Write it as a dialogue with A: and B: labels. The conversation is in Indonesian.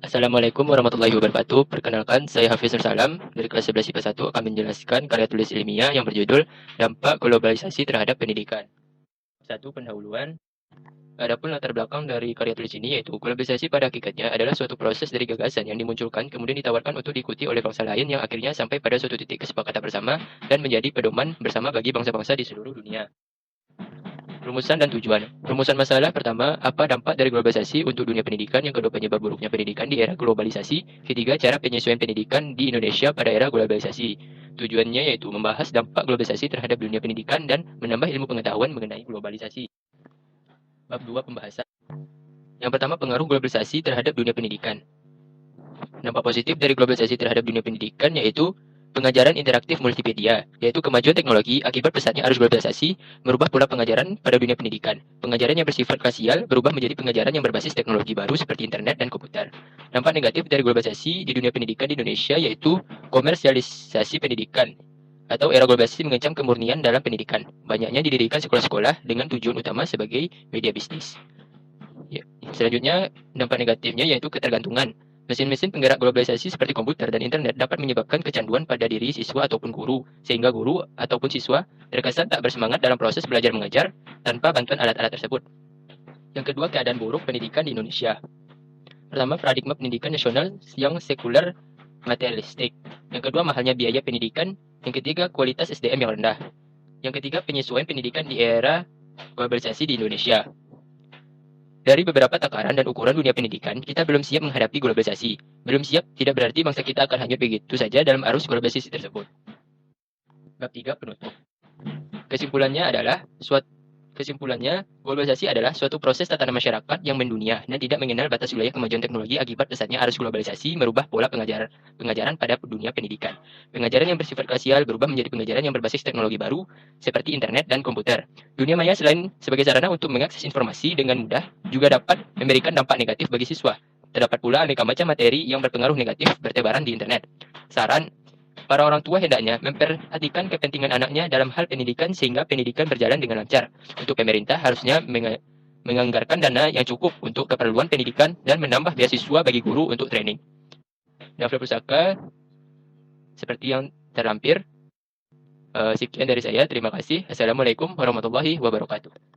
A: Assalamualaikum warahmatullahi wabarakatuh. Perkenalkan, saya Hafizul Salam dari kelas 11 IPA 1 akan menjelaskan karya tulis ilmiah yang berjudul Dampak Globalisasi Terhadap Pendidikan. Satu pendahuluan. Adapun latar belakang dari karya tulis ini yaitu globalisasi pada hakikatnya adalah suatu proses dari gagasan yang dimunculkan kemudian ditawarkan untuk diikuti oleh bangsa lain yang akhirnya sampai pada suatu titik kesepakatan bersama dan menjadi pedoman bersama bagi bangsa-bangsa di seluruh dunia. Rumusan dan tujuan. Rumusan masalah pertama, apa dampak dari globalisasi untuk dunia pendidikan? Yang kedua, penyebab buruknya pendidikan di era globalisasi. Ketiga, cara penyesuaian pendidikan di Indonesia pada era globalisasi. Tujuannya yaitu membahas dampak globalisasi terhadap dunia pendidikan dan menambah ilmu pengetahuan mengenai globalisasi. Bab 2 pembahasan. Yang pertama, pengaruh globalisasi terhadap dunia pendidikan. Dampak positif dari globalisasi terhadap dunia pendidikan yaitu pengajaran interaktif multimedia, yaitu kemajuan teknologi akibat pesatnya arus globalisasi merubah pola pengajaran pada dunia pendidikan. Pengajaran yang bersifat klasial berubah menjadi pengajaran yang berbasis teknologi baru seperti internet dan komputer. Dampak negatif dari globalisasi di dunia pendidikan di Indonesia yaitu komersialisasi pendidikan atau era globalisasi mengancam kemurnian dalam pendidikan. Banyaknya didirikan sekolah-sekolah dengan tujuan utama sebagai media bisnis. Ya. Selanjutnya, dampak negatifnya yaitu ketergantungan. Mesin-mesin penggerak globalisasi seperti komputer dan internet dapat menyebabkan kecanduan pada diri siswa ataupun guru, sehingga guru ataupun siswa terkesan tak bersemangat dalam proses belajar mengajar tanpa bantuan alat-alat tersebut. Yang kedua, keadaan buruk pendidikan di Indonesia. Pertama, paradigma pendidikan nasional yang sekuler materialistik. Yang kedua, mahalnya biaya pendidikan. Yang ketiga, kualitas SDM yang rendah. Yang ketiga, penyesuaian pendidikan di era globalisasi di Indonesia. Dari beberapa takaran dan ukuran dunia pendidikan, kita belum siap menghadapi globalisasi. Belum siap tidak berarti bangsa kita akan hanyut begitu saja dalam arus globalisasi tersebut. Bab 3 penutup. Kesimpulannya, globalisasi adalah suatu proses tatanan masyarakat yang mendunia dan tidak mengenal batas wilayah kemajuan teknologi akibat pesatnya arus globalisasi merubah pola pengajaran pada dunia pendidikan. Pengajaran yang bersifat klasial berubah menjadi pengajaran yang berbasis teknologi baru seperti internet dan komputer. Dunia maya selain sebagai sarana untuk mengakses informasi dengan mudah, juga dapat memberikan dampak negatif bagi siswa. Terdapat pula aneka macam materi yang berpengaruh negatif bertebaran di internet. Saran, para orang tua hendaknya memperhatikan kepentingan anaknya dalam hal pendidikan sehingga pendidikan berjalan dengan lancar. Untuk pemerintah harusnya menganggarkan dana yang cukup untuk keperluan pendidikan dan menambah beasiswa bagi guru untuk training. Daftar pusaka seperti yang terlampir. Sekian dari saya. Terima kasih. Assalamualaikum warahmatullahi wabarakatuh.